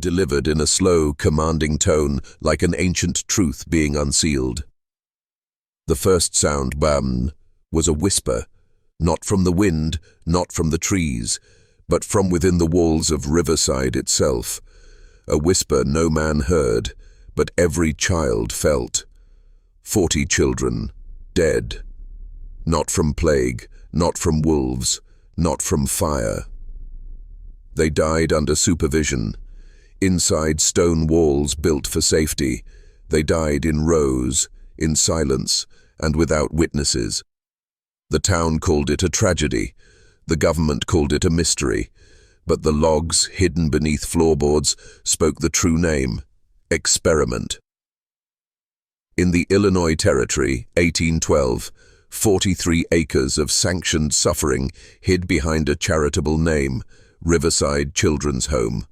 delivered in a slow, commanding tone like an ancient truth being unsealed. The first sound, bam, was a whisper, not from the wind, not from the trees, but from within the walls of Riverside itself. A whisper no man heard, but every child felt. 40 children, dead. Not from plague, not from wolves, not from fire. They died under supervision. Inside stone walls built for safety, they died in rows, in silence, and without witnesses. The town called it a tragedy, the government called it a mystery, but the logs hidden beneath floorboards spoke the true name: experiment. In the Illinois Territory, 1812, 43 acres of sanctioned suffering hid behind a charitable name, Riverside Children's Home.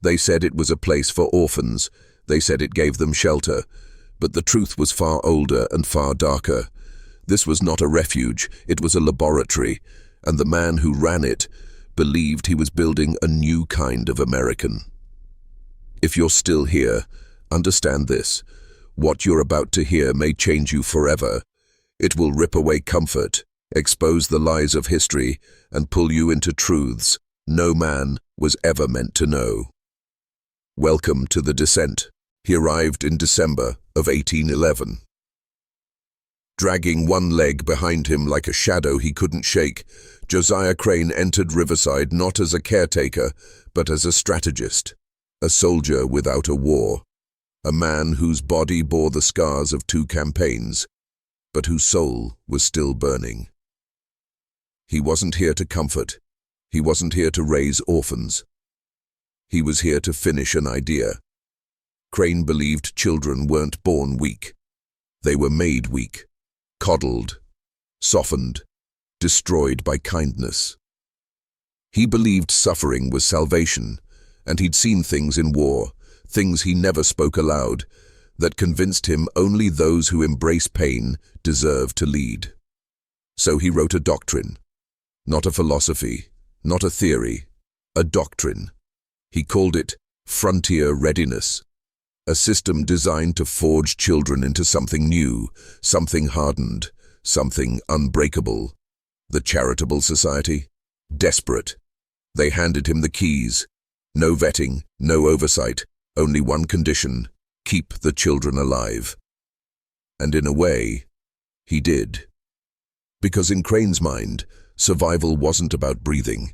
They said it was a place for orphans. They said it gave them shelter. But the truth was far older and far darker. This was not a refuge, it was a laboratory, and the man who ran it believed he was building a new kind of American. If you're still here, understand this. What you're about to hear may change you forever. It will rip away comfort, expose the lies of history, and pull you into truths no man was ever meant to know. Welcome to the descent. He arrived in December of 1811. Dragging one leg behind him like a shadow he couldn't shake, Josiah Crane entered Riverside not as a caretaker, but as a strategist, a soldier without a war, a man whose body bore the scars of 2 campaigns, but whose soul was still burning. He wasn't here to comfort. He wasn't here to raise orphans. He was here to finish an idea. Crane believed children weren't born weak. They were made weak, coddled, softened, destroyed by kindness. He believed suffering was salvation, and he'd seen things in war, things he never spoke aloud, that convinced him only those who embrace pain deserve to lead. So he wrote a doctrine, not a philosophy, not a theory, a doctrine. He called it Frontier Readiness, a system designed to forge children into something new, something hardened, something unbreakable. The Charitable Society? Desperate. They handed him the keys. No vetting, no oversight, only one condition: keep the children alive. And in a way, he did. Because in Crane's mind, survival wasn't about breathing.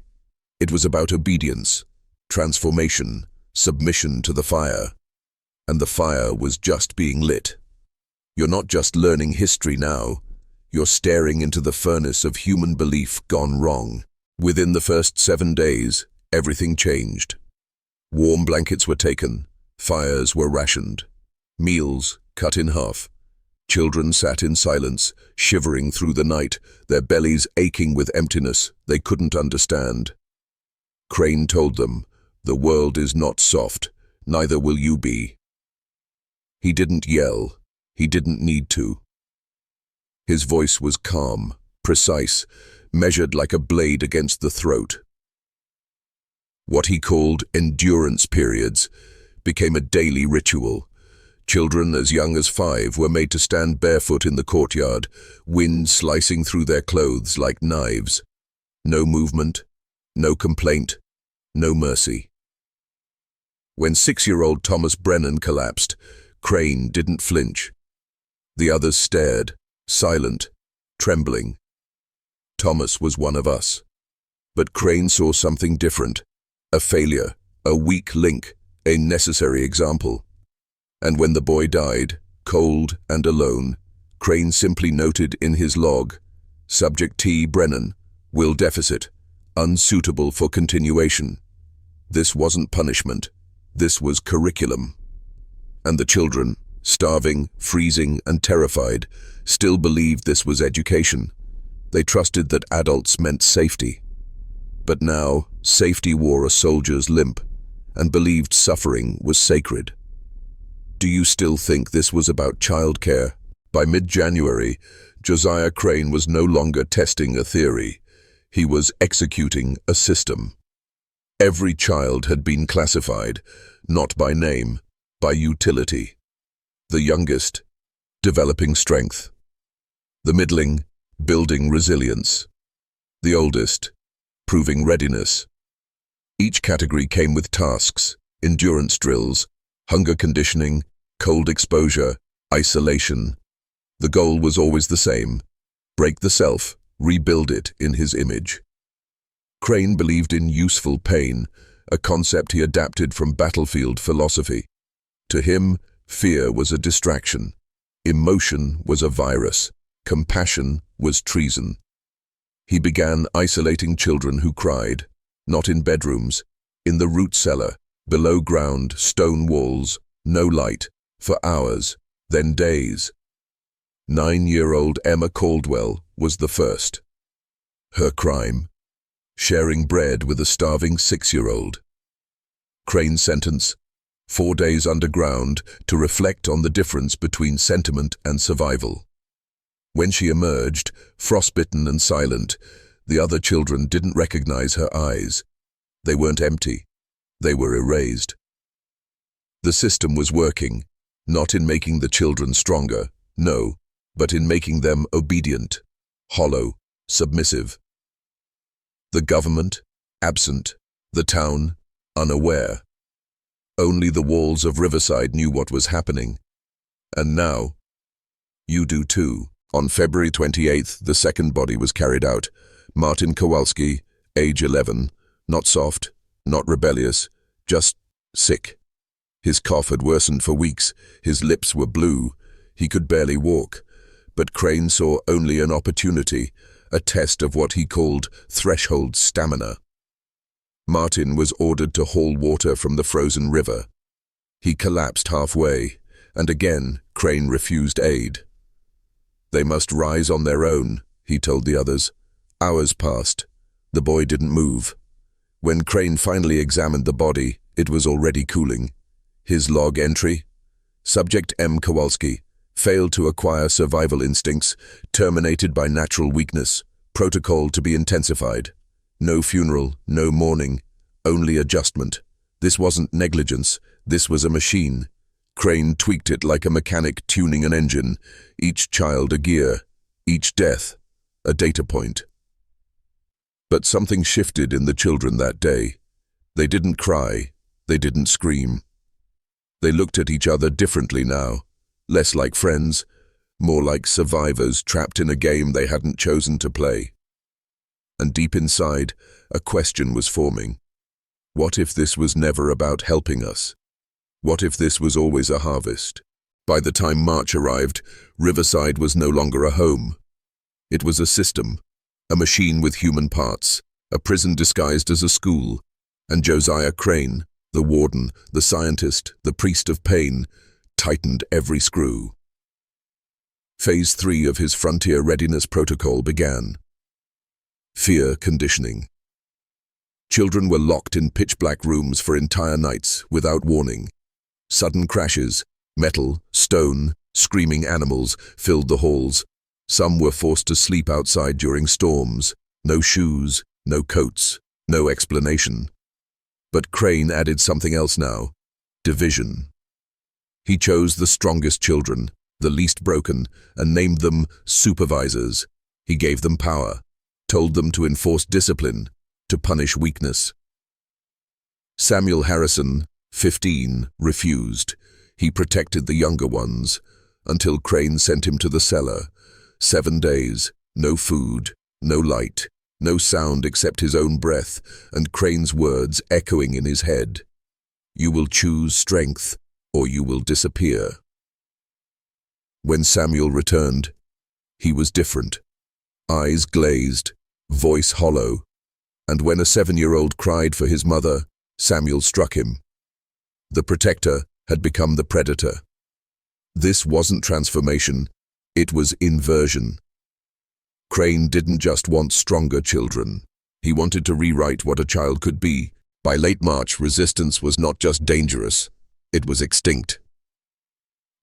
It was about obedience, transformation, submission to the fire. And the fire was just being lit. You're not just learning history now. You're staring into the furnace of human belief gone wrong. Within the first 7 days, everything changed. Warm blankets were taken. Fires were rationed. Meals cut in half. Children sat in silence, shivering through the night, their bellies aching with emptiness they couldn't understand. Crane told them, "The world is not soft, neither will you be." He didn't yell. He didn't need to. His voice was calm, precise, measured like a blade against the throat. What he called endurance periods became a daily ritual. Children as young as 5 were made to stand barefoot in the courtyard, wind slicing through their clothes like knives. No movement, no complaint, no mercy. When 6-year-old Thomas Brennan collapsed, Crane didn't flinch. The others stared, silent, trembling. Thomas was one of us. But Crane saw something different. A failure, a weak link, a necessary example. And when the boy died, cold and alone, Crane simply noted in his log, Subject T. Brennan, will deficit, unsuitable for continuation. This wasn't punishment. This was curriculum. And the children, starving, freezing, and terrified, still believed this was education. They trusted that adults meant safety. But now, safety wore a soldier's limp, and believed suffering was sacred. Do you still think this was about childcare? By mid-January, Josiah Crane was no longer testing a theory. He was executing a system. Every child had been classified, not by name, by utility. The youngest, developing strength. The middling, building resilience. The oldest, proving readiness. Each category came with tasks, endurance drills, hunger conditioning, cold exposure, isolation. The goal was always the same: break the self, rebuild it in his image. Crane believed in useful pain, a concept he adapted from battlefield philosophy. To him, fear was a distraction. Emotion was a virus. Compassion was treason. He began isolating children who cried, not in bedrooms, in the root cellar, below ground, stone walls, no light, for hours, then days. 9-year-old Emma Caldwell was the first. Her crime: sharing bread with a starving 6-year-old. Crane's sentence: 4 days underground to reflect on the difference between sentiment and survival. When she emerged, frostbitten and silent, the other children didn't recognize her eyes. They weren't empty. They were erased. The system was working, not in making the children stronger, no, but in making them obedient, hollow, submissive. The government, absent. The town, unaware. Only the walls of Riverside knew what was happening. And now, you do too. On February 28th, the second body was carried out. Martin Kowalski, age 11, not soft, not rebellious, just sick. His cough had worsened for weeks, his lips were blue, he could barely walk. But Crane saw only an opportunity, a test of what he called threshold stamina. Martin was ordered to haul water from the frozen river. He collapsed halfway, and again Crane refused aid. They must rise on their own, he told the others. Hours passed. The boy didn't move. When Crane finally examined the body, it was already cooling. His log entry: Subject M. Kowalski, failed to acquire survival instincts, terminated by natural weakness, protocol to be intensified. No funeral, no mourning, only adjustment. This wasn't negligence, this was a machine. Crane tweaked it like a mechanic tuning an engine, each child a gear, each death a data point. But something shifted in the children that day. They didn't cry, they didn't scream. They looked at each other differently now, less like friends, more like survivors trapped in a game they hadn't chosen to play. And deep inside, a question was forming. What if this was never about helping us? What if this was always a harvest? By the time March arrived, Riverside was no longer a home. It was a system, a machine with human parts, a prison disguised as a school, and Josiah Crane, the warden, the scientist, the priest of pain, tightened every screw. Phase 3 of his frontier readiness protocol began. Fear conditioning. Children were locked in pitch-black rooms for entire nights without warning. Sudden crashes, metal, stone, screaming animals filled the halls. Some were forced to sleep outside during storms. No shoes, no coats, no explanation. But Crane added something else now: division. He chose the strongest children, the least broken, and named them supervisors. He gave them power, told them to enforce discipline, to punish weakness. Samuel Harrison, 15, refused. He protected the younger ones, until Crane sent him to the cellar. 7 days, no food, no light, no sound except his own breath, and Crane's words echoing in his head. You will choose strength, or you will disappear. When Samuel returned, he was different. Eyes glazed, voice hollow, and when a 7-year-old cried for his mother, Samuel struck him. The protector had become the predator. This wasn't transformation, it was inversion. Crane didn't just want stronger children. He wanted to rewrite what a child could be. By late March, resistance was not just dangerous, it was extinct.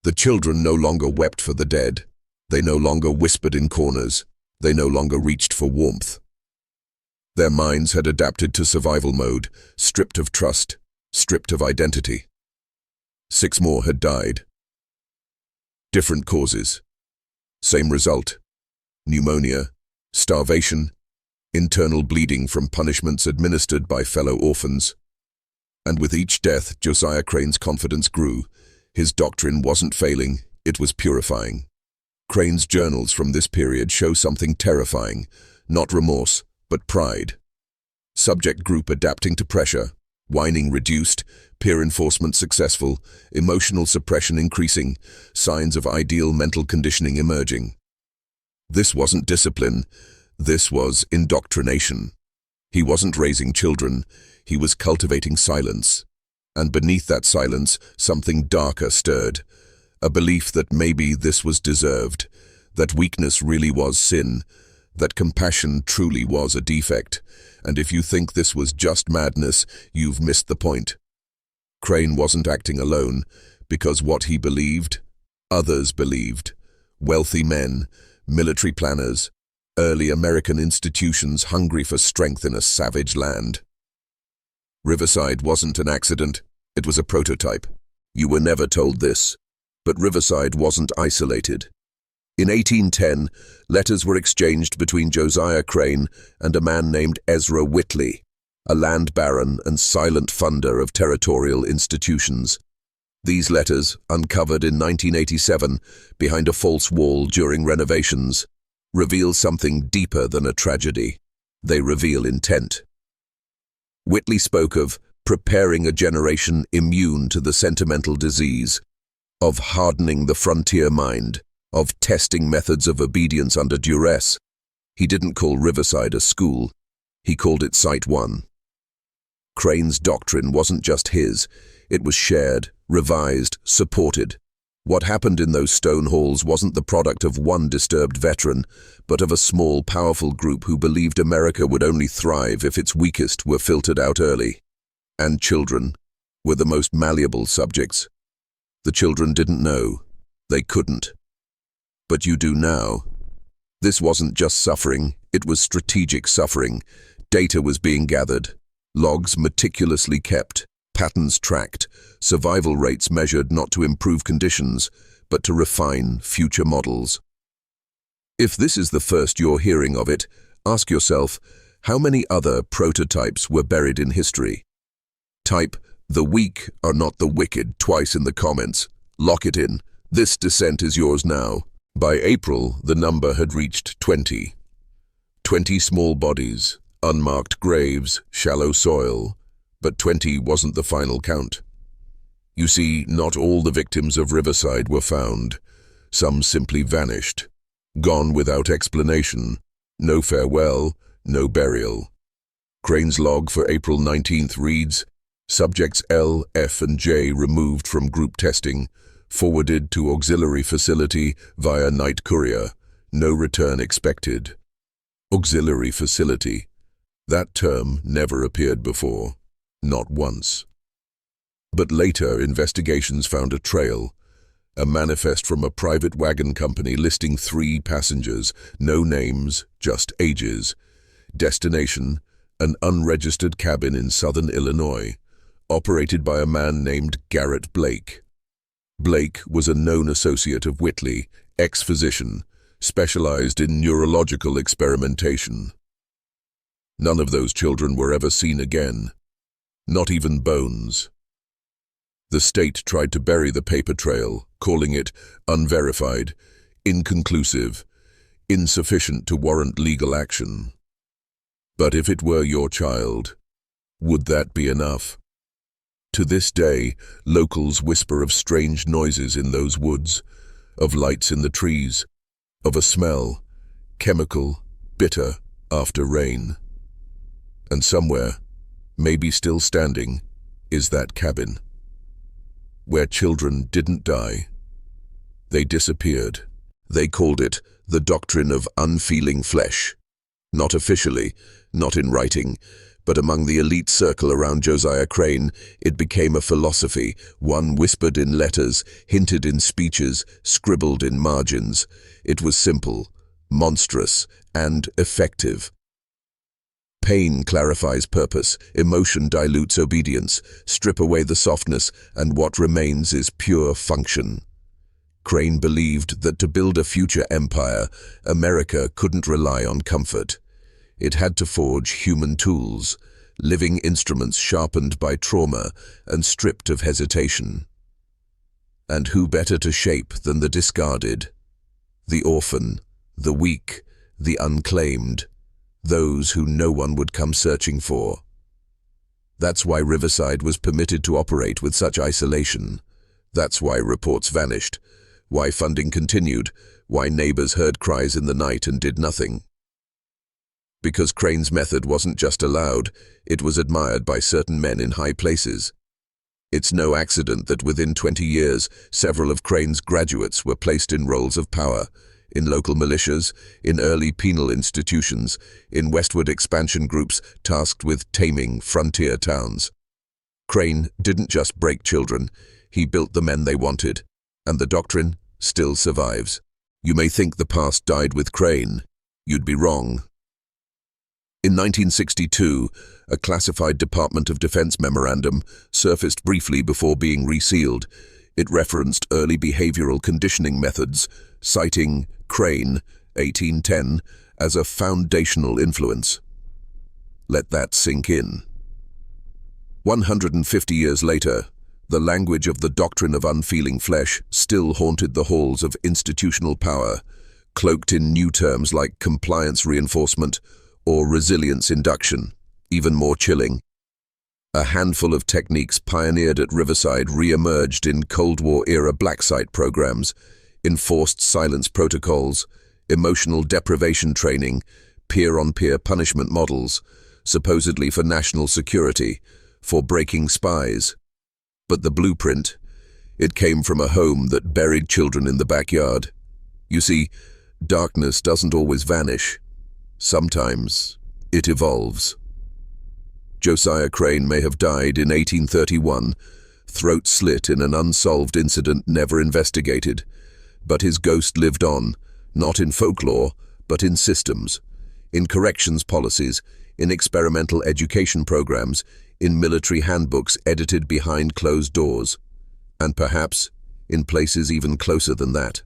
The children no longer wept for the dead. They no longer whispered in corners. They no longer reached for warmth. Their minds had adapted to survival mode, stripped of trust, stripped of identity. 6 more had died. Different causes. Same result: pneumonia, starvation, internal bleeding from punishments administered by fellow orphans. And with each death, Josiah Crane's confidence grew. His doctrine wasn't failing, it was purifying. Crane's journals from this period show something terrifying, not remorse, but pride. Subject group adapting to pressure, whining reduced, peer enforcement successful, emotional suppression increasing, signs of ideal mental conditioning emerging. This wasn't discipline, this was indoctrination. He wasn't raising children, he was cultivating silence. And beneath that silence, something darker stirred. A belief that maybe this was deserved, that weakness really was sin, that compassion truly was a defect. And if you think this was just madness, you've missed the point. Crane wasn't acting alone, because what he believed, others believed. Wealthy men, military planners, early American institutions hungry for strength in a savage land. Riverside wasn't an accident, it was a prototype. You were never told this, but Riverside wasn't isolated. In 1810, letters were exchanged between Josiah Crane and a man named Ezra Whitley, a land baron and silent funder of territorial institutions. These letters, uncovered in 1987 behind a false wall during renovations, reveal something deeper than a tragedy. They reveal intent. Whitley spoke of preparing a generation immune to the sentimental disease, of hardening the frontier mind, of testing methods of obedience under duress. He didn't call Riverside a school, he called it Site 1. Crane's doctrine wasn't just his, it was shared, revised, supported. What happened in those stone halls wasn't the product of one disturbed veteran, but of a small, powerful group who believed America would only thrive if its weakest were filtered out early. And children were the most malleable subjects. The children didn't know. They couldn't. But you do now. This wasn't just suffering, it was strategic suffering. Data was being gathered, logs meticulously kept, patterns tracked, survival rates measured not to improve conditions, but to refine future models. If this is the first you're hearing of it, ask yourself, how many other prototypes were buried in history? Type, "The weak are not the wicked," twice in the comments. Lock it in. This descent is yours now. By April, the number had reached 20. 20 small bodies, unmarked graves, shallow soil, but 20 wasn't the final count. You see, not all the victims of Riverside were found. Some simply vanished, gone without explanation, no farewell, no burial. Crane's log for April 19th reads, "Subjects L, F, and J removed from group testing, forwarded to auxiliary facility via night courier. No return expected." Auxiliary facility. That term never appeared before. Not once. But later, investigations found a trail. A manifest from a private wagon company listing 3 passengers, no names, just ages. Destination, an unregistered cabin in southern Illinois, operated by a man named Garrett Blake. Blake was a known associate of Whitley, ex-physician, specialized in neurological experimentation. None of those children were ever seen again. Not even bones. The state tried to bury the paper trail, calling it unverified, inconclusive, insufficient to warrant legal action. But if it were your child, would that be enough? To this day, locals whisper of strange noises in those woods, of lights in the trees, of a smell, chemical, bitter, after rain. And somewhere, maybe still standing, is that cabin. Where children didn't die. They disappeared. They called it the doctrine of unfeeling flesh. Not officially, not in writing, but among the elite circle around Josiah Crane, it became a philosophy, one whispered in letters, hinted in speeches, scribbled in margins. It was simple, monstrous, and effective. Pain clarifies purpose, emotion dilutes obedience, strip away the softness, and what remains is pure function. Crane believed that to build a future empire, America couldn't rely on comfort. It had to forge human tools, living instruments sharpened by trauma and stripped of hesitation. And who better to shape than the discarded? The orphan, the weak, the unclaimed, those who no one would come searching for. That's why Riverside was permitted to operate with such isolation. That's why reports vanished, why funding continued, why neighbors heard cries in the night and did nothing. Because Crane's method wasn't just allowed, it was admired by certain men in high places. It's no accident that within 20 years, several of Crane's graduates were placed in roles of power, in local militias, in early penal institutions, in westward expansion groups tasked with taming frontier towns. Crane didn't just break children, he built the men they wanted, and the doctrine still survives. You may think the past died with Crane. You'd be wrong. In 1962, a classified Department of Defense memorandum surfaced briefly before being resealed. It referenced early behavioral conditioning methods, citing Crane, 1810, as a foundational influence. Let that sink in. 150 years later, the language of the doctrine of unfeeling flesh still haunted the halls of institutional power, cloaked in new terms like compliance reinforcement or resilience induction, even more chilling. A handful of techniques pioneered at Riverside re-emerged in Cold War-era black site programs, enforced silence protocols, emotional deprivation training, peer-on-peer punishment models, supposedly for national security, for breaking spies. But the blueprint, it came from a home that buried children in the backyard. You see, darkness doesn't always vanish. Sometimes it evolves. Josiah Crane may have died in 1831, throat slit in an unsolved incident never investigated, but his ghost lived on, not in folklore, but in systems, in corrections policies, in experimental education programs, in military handbooks edited behind closed doors, and perhaps in places even closer than that.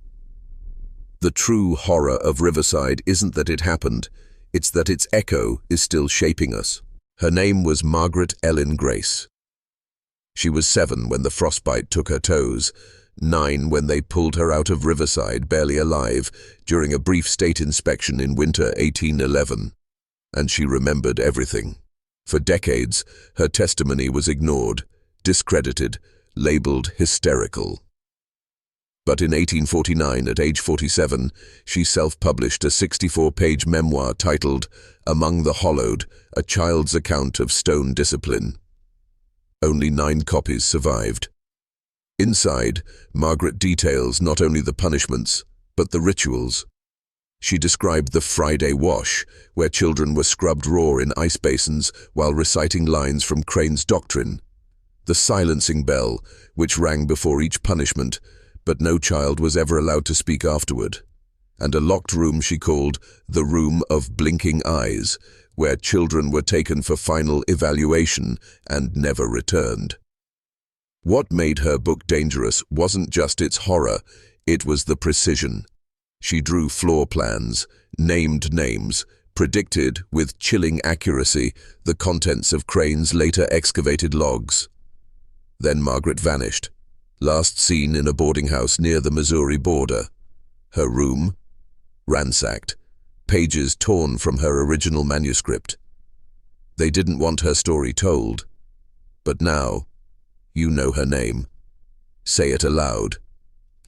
The true horror of Riverside isn't that it happened, it's that its echo is still shaping us. Her name was Margaret Ellen Grace. She was 7 when the frostbite took her toes, 9 when they pulled her out of Riverside barely alive during a brief state inspection in winter 1811. And she remembered everything. For decades, her testimony was ignored, discredited, labeled hysterical. But in 1849, at age 47, she self-published a 64-page memoir titled Among the Hollowed, A Child's Account of Stone Discipline. Only 9 copies survived. Inside, Margaret details not only the punishments, but the rituals. She described the Friday wash, where children were scrubbed raw in ice basins while reciting lines from Crane's doctrine, the silencing bell, which rang before each punishment, but no child was ever allowed to speak afterward, and a locked room she called the Room of Blinking Eyes, where children were taken for final evaluation and never returned. What made her book dangerous wasn't just its horror, it was the precision. She drew floor plans, named names, predicted with chilling accuracy the contents of Crane's later excavated logs. Then Margaret vanished, last seen in a boarding house near the Missouri border. Her room, ransacked, pages torn from her original manuscript. They didn't want her story told, but now, you know her name. Say it aloud.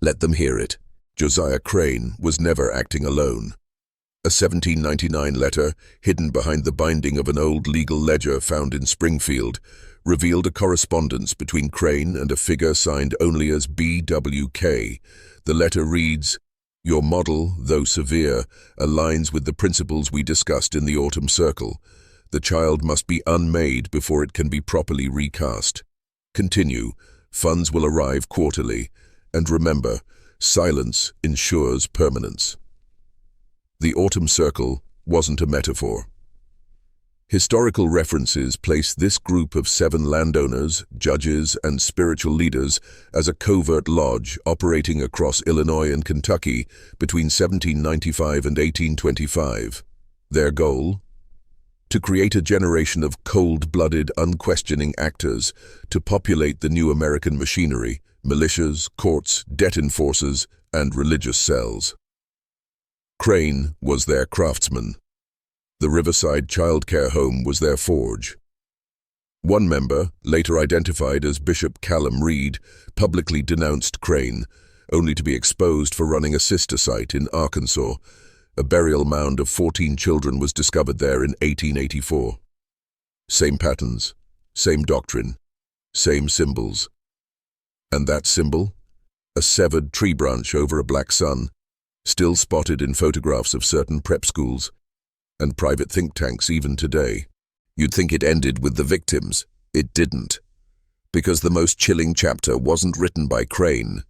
Let them hear it. Josiah Crane was never acting alone. A 1799 letter, hidden behind the binding of an old legal ledger found in Springfield, revealed a correspondence between Crane and a figure signed only as BWK. The letter reads, "Your model, though severe, aligns with the principles we discussed in the Autumn Circle. The child must be unmade before it can be properly recast. Continue. Funds will arrive quarterly. And remember, silence ensures permanence." The Autumn Circle wasn't a metaphor. Historical references place this group of 7 landowners, judges, and spiritual leaders as a covert lodge operating across Illinois and Kentucky between 1795 and 1825. Their goal? To create a generation of cold-blooded, unquestioning actors to populate the new American machinery, militias, courts, debt enforcers, and religious cells. Crane was their craftsman. The Riverside Childcare home was their forge. One member, later identified as Bishop Callum Reed, publicly denounced Crane, only to be exposed for running a sister site in Arkansas. A burial mound of 14 children was discovered there in 1884. Same patterns, same doctrine, same symbols. And that symbol? A severed tree branch over a black sun, still spotted in photographs of certain prep schools and private think tanks even today. You'd think it ended with the victims. It didn't. Because the most chilling chapter wasn't written by Crane.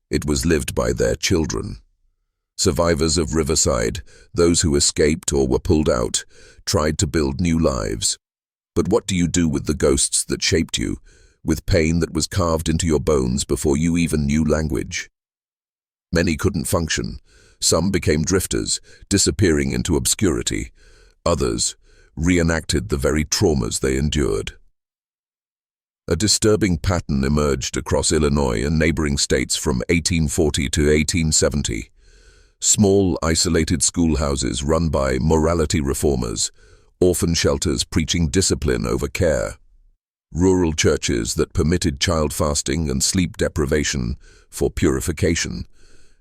It was lived by their children. Survivors of Riverside, those who escaped or were pulled out, tried to build new lives. But what do you do with the ghosts that shaped you, with pain that was carved into your bones before you even knew language? Many couldn't function. Some became drifters, disappearing into obscurity. Others reenacted the very traumas they endured. A disturbing pattern emerged across Illinois and neighboring states from 1840 to 1870. Small, isolated schoolhouses run by morality reformers, orphan shelters preaching discipline over care, rural churches that permitted child fasting and sleep deprivation for purification,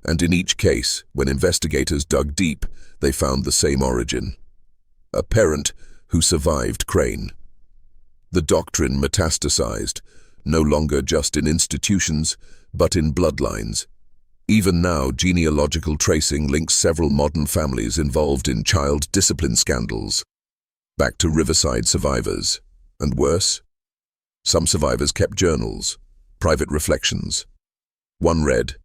and in each case, when investigators dug deep, they found the same origin. A parent who survived Crane. The doctrine metastasized, no longer just in institutions, but in bloodlines. Even now, genealogical tracing links several modern families involved in child discipline scandals. Back to Riverside survivors. And worse? Some survivors kept journals, private reflections. One read,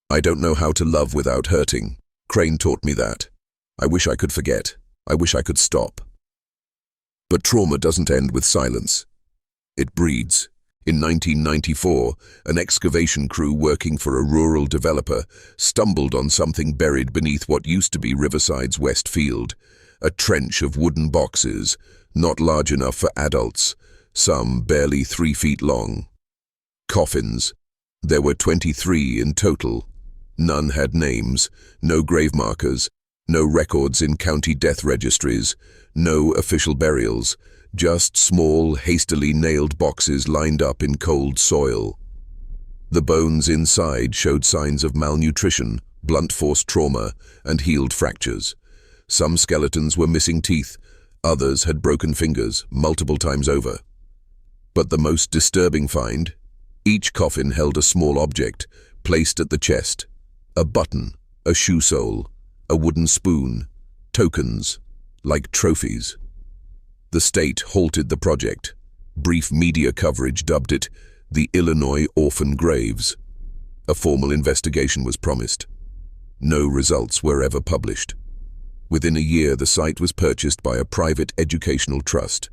"I don't know how to love without hurting. Crane taught me that. I wish I could forget. I wish I could stop." But trauma doesn't end with silence. It breeds. In 1994, an excavation crew working for a rural developer stumbled on something buried beneath what used to be Riverside's West Field, a trench of wooden boxes, not large enough for adults, some barely 3 feet long. Coffins. There were 23 in total. None had names, no grave markers, no records in county death registries, no official burials, just small, hastily nailed boxes lined up in cold soil. The bones inside showed signs of malnutrition, blunt force trauma, and healed fractures. Some skeletons were missing teeth, others had broken fingers multiple times over. But the most disturbing find? Each coffin held a small object, placed at the chest. A button, a shoe sole, a wooden spoon, tokens, like trophies. The state halted the project. Brief media coverage dubbed it the Illinois Orphan Graves. A formal investigation was promised. No results were ever published. Within a year, the site was purchased by a private educational trust.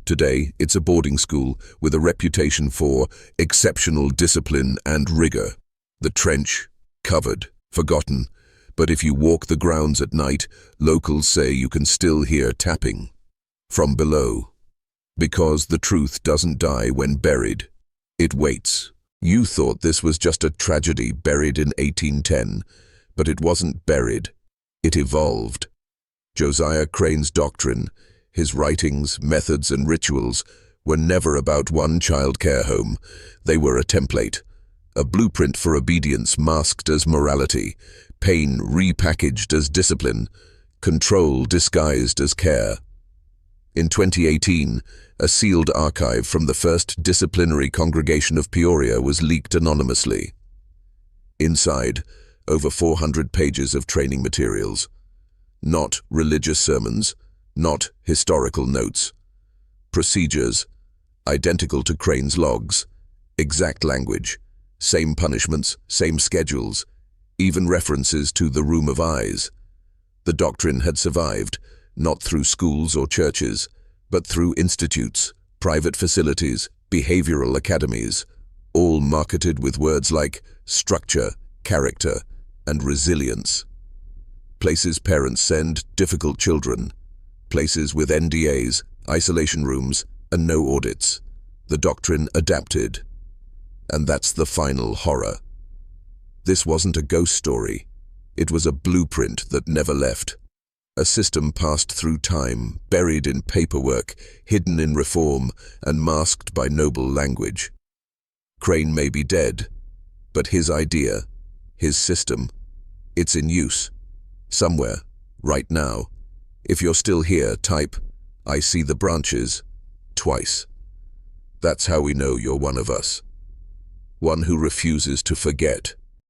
Today, it's a boarding school with a reputation for exceptional discipline and rigor. The trench, covered, forgotten, but if you walk the grounds at night, locals say you can still hear tapping from below. Because the truth doesn't die when buried. It waits. You thought this was just a tragedy buried in 1810, but it wasn't buried. It evolved. Josiah Crane's doctrine, his writings, methods, and rituals were never about one childcare home. They were a template, a blueprint for obedience masked as morality, pain repackaged as discipline, control disguised as care. In 2018, a sealed archive from the First Disciplinary Congregation of Peoria was leaked anonymously. Inside, over 400 pages of training materials. Not religious sermons, not historical notes. Procedures, identical to Crane's logs. Exact language, same punishments, same schedules, even references to the room of eyes. The doctrine had survived, not through schools or churches, but through institutes, private facilities, behavioral academies, all marketed with words like structure, character, and resilience. Places parents send difficult children. Places with NDAs, isolation rooms, and no audits. The doctrine adapted. And that's the final horror. This wasn't a ghost story. It was a blueprint that never left. A system passed through time, buried in paperwork, hidden in reform, and masked by noble language. Crane may be dead, but his idea, his system, it's in use. Somewhere, right now. If you're still here, type, "I see the branches," twice. That's how we know you're one of us. One who refuses to forget.